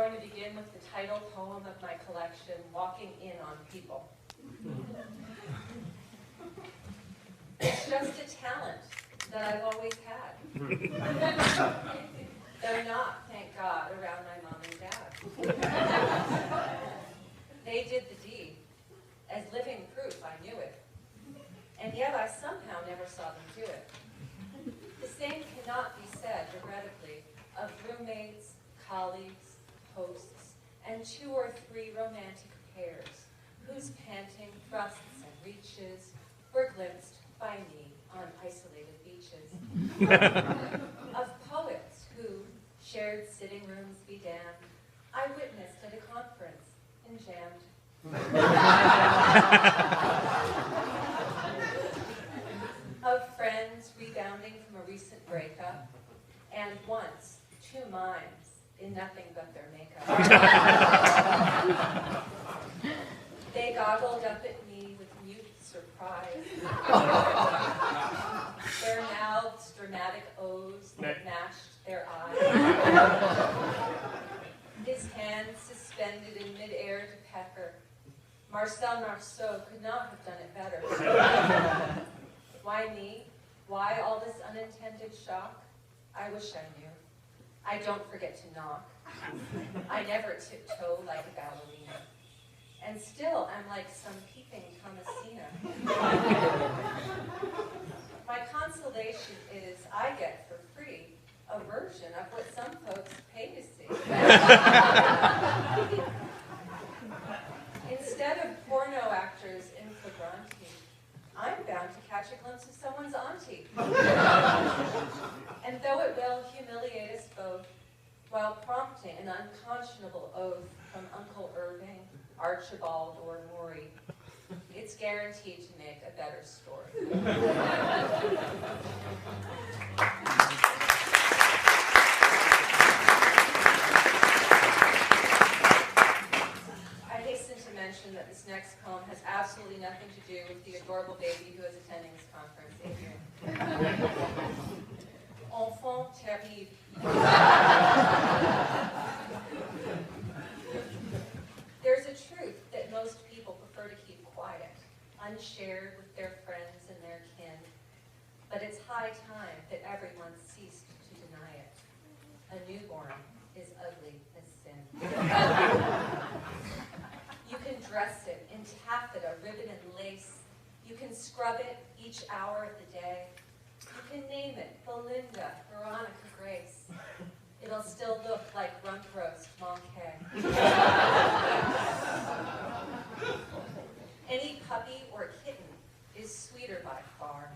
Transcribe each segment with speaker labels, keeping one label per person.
Speaker 1: going to begin with the title poem of my collection, Walking In on People. It's just a talent that I've always had. Though not, thank God, around my mom and dad. They did the deed. As living proof, I knew it. And yet I somehow never saw them do it. The same cannot be said, regrettably, of roommates, colleagues, hosts, and 2 or 3 romantic pairs whose panting thrusts and reaches were glimpsed by me on isolated beaches. Of poets who shared sitting rooms be damned, I witnessed at a conference and jammed. Of friends rebounding from a recent breakup, and once 2 mimes in nothing but their makeup. They goggled up at me with mute surprise. Their mouths dramatic O's that matched their eyes. His hands suspended in midair to pecker. Marcel Marceau could not have done it better. Why me? Why all this unintended shock? I wish I knew. I don't forget to knock. I never tiptoe like a ballerina. And still, I'm like some peeping Thomasina. My consolation is I get for free a version of what some folks pay to see. Instead of porno actors in flagranti, I'm bound to catch a glimpse of someone's auntie. And though it will humiliate us both, while prompting an unconscionable oath from Uncle Irving, Archibald, or Maury, it's guaranteed to make a better story. I hasten to mention that this next poem has absolutely nothing to do with the adorable baby who is attending this conference, Adrian. Enfant terrible. There's a truth that most people prefer to keep quiet, unshared with their friends and their kin. But it's high time that everyone ceased to deny it. A newborn is ugly as sin. You can dress it in taffeta, ribbon, and lace. You can scrub it each hour of the day. You can name it Belinda, Veronica, Grace. It'll still look like rump roast Monkey. Any puppy or kitten is sweeter by far.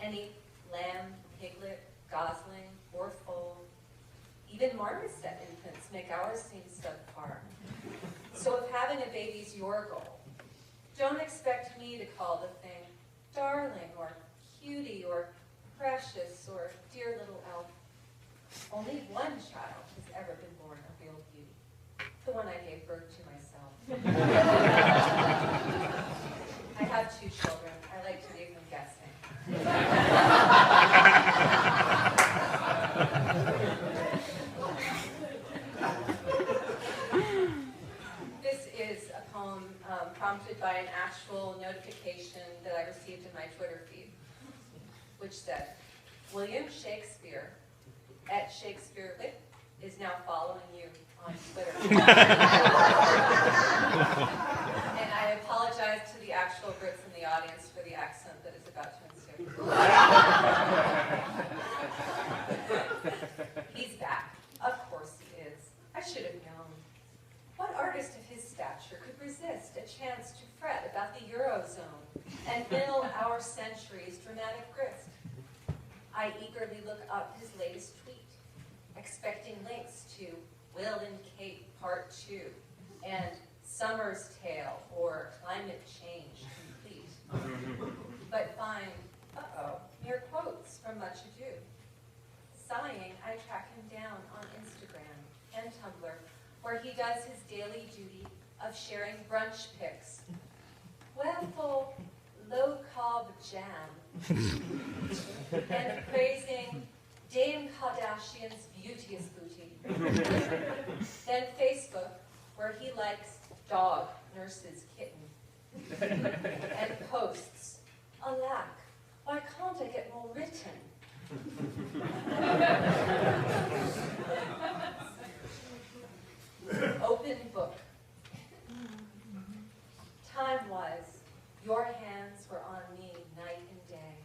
Speaker 1: Any lamb, piglet, gosling, or foal. Even marmoset infants make ours seem subpar. So if having a baby's your goal, don't expect me to call the thing darling or cutie or precious or dear little elf. Only one child has ever been born a real beauty, the one I gave birth to myself. I have 2 children. I like to leave them guessing. This is a poem prompted by an actual notification that I received in my Twitter feed, which said, William Shakespeare at Shakespeare Wit is now following you on Twitter. And I apologize to the actual Brits in the audience for the accent that is about to ensue. He's back. Of course he is. I should have known. What artist of his stature could resist a chance to fret about the Eurozone and middle our century's dramatic grist? I eagerly look up his latest tweet, expecting links to Will and Kate Part 2 and Summer's Tale or Climate Change Complete. But find, mere quotes from Much Ado. Sighing, I track him down on Instagram and Tumblr, where he does his daily duty of sharing brunch pics. Wherefore, low-carb jam, and praising Dame Kardashian's beauteous booty. Then Facebook, where he likes dog nurses kitten, and posts, alack, why can't I get more written? Open book. Time was, your hands were on me night and day,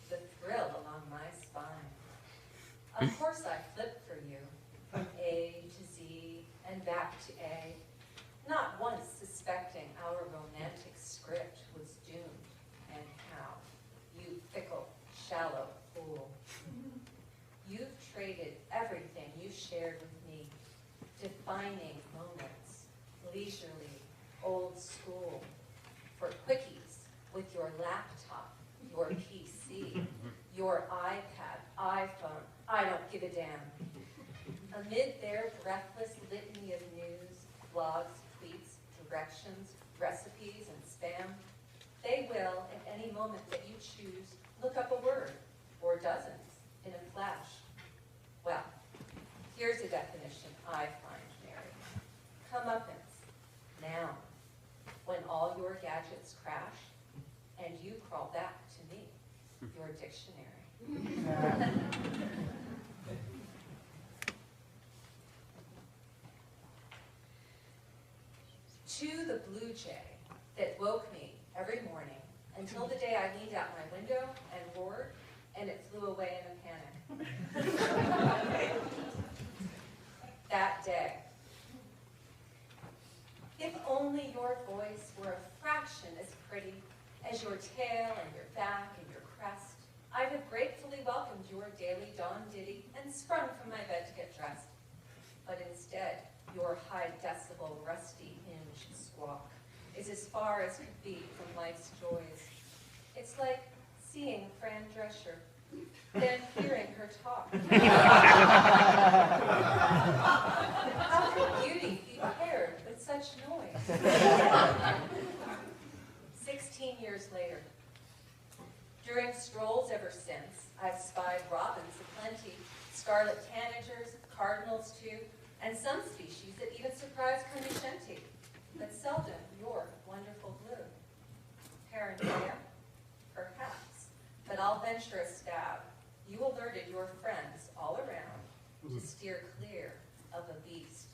Speaker 1: the thrill along my spine. Of course I flipped for you, from A to Z and back to A, not once suspecting our romantic script was doomed, and how, you fickle, shallow fool. You've traded everything you shared with me, defining moments, leisurely, old school, for quickies with your laptop, your PC, your iPad, iPhone, I don't give a damn. Amid their breathless litany of news, blogs, tweets, directions, recipes, and spam, they will, at any moment that you choose, look up a word, or dozens, in a flash. Well, here's a definition I find merry. Comeuppance, noun, when all your gadgets crash, and you crawl back to me, your dictionary. To the blue jay that woke me every morning until the day I leaned out my window and roared, and it flew away in a panic. That day. If only your voice were a fraction as pretty as your tail and your back and your crest, I'd have gratefully welcomed your daily dawn ditty and sprung from my bed to get dressed. But instead, your high decibel, rusty hinge squawk is as far as could be from life's joys. It's like seeing Fran Drescher, then hearing her talk. How could beauty be paired with such noise? 16 years later, during strolls ever since, I've spied robins aplenty, scarlet tanagers, cardinals too, and some species that even surprise cornucenti, but seldom your wonderful blue. Paranoia? Perhaps, but I'll venture a stab. You alerted your friends all around to steer clear of a beast,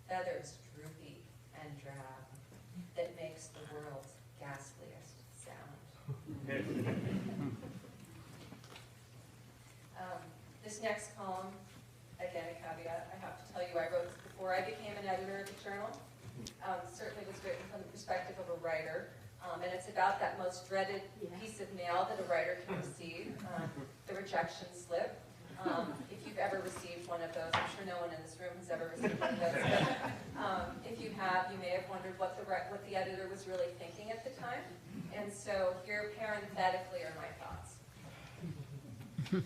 Speaker 1: feathers droopy and drab, that makes the world's ghastliest sound. This next poem, again a caveat, I have to tell you I wrote this before I became an editor of the journal. Certainly was written from the perspective of a writer, and it's about that most dreaded piece of mail that a writer can receive, the rejection slip. If you've ever received one of those, I'm sure no one in this room has ever received one of those, but if you have, you may have wondered what the editor was really thinking at the time. And so here, parenthetically, are my thoughts.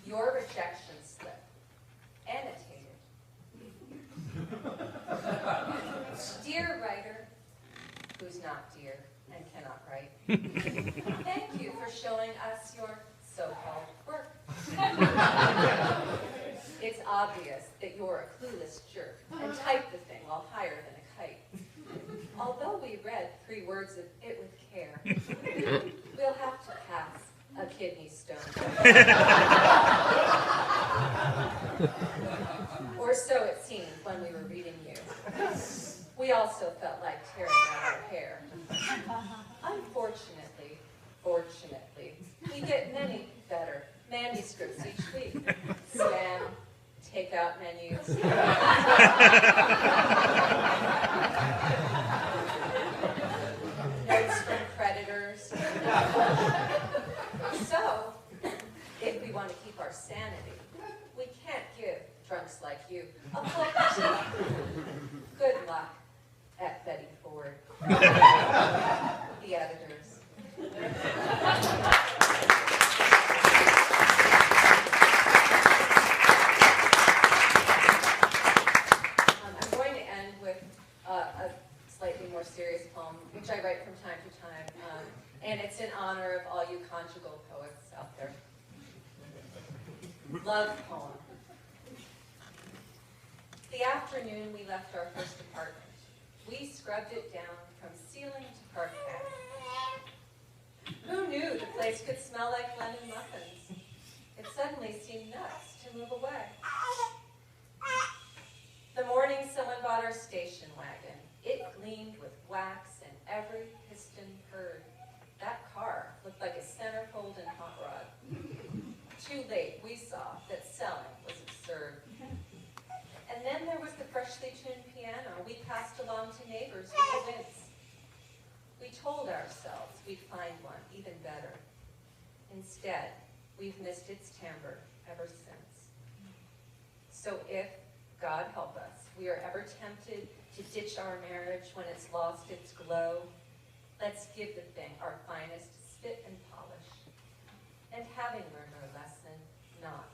Speaker 1: Your rejection slip, annotated. Dear writer, who's not dear and cannot write, thank you for showing us your so-called work. It's obvious that you're a clueless jerk and typed the thing while higher than a kite. Although we read 3 words of it with care, we'll have to pass a kidney stone. Or so it seemed when we were reading you. We also felt like tearing out our hair. Unfortunately, fortunately, we get many better manuscripts each week. Spam, takeout menus. Notes from creditors. So, if we want to keep our sanity, we can't give drunks like you a full. Good luck at Betty Ford. The editors. I'm going to end with a slightly more serious poem, which I write from time to time, and it's in honor of all you conjugal poets out there. Love poem. The afternoon we left our first apartment, we scrubbed it down from ceiling to parquet. Who knew the place could smell like lemon muffins? It suddenly seemed nuts to move away. The morning someone bought our station wagon. It gleamed with wax and every piston purred. That car looked like a centerfold and hot rod. Too late, we saw that selling was absurd. And then there was the freshly tuned piano we passed along to neighbors with the winds. We told ourselves we'd find one even better. Instead, we've missed its timbre ever since. So if, God help us, we are ever tempted to ditch our marriage when it's lost its glow, let's give the thing our finest spit and polish. And having learned our lesson, not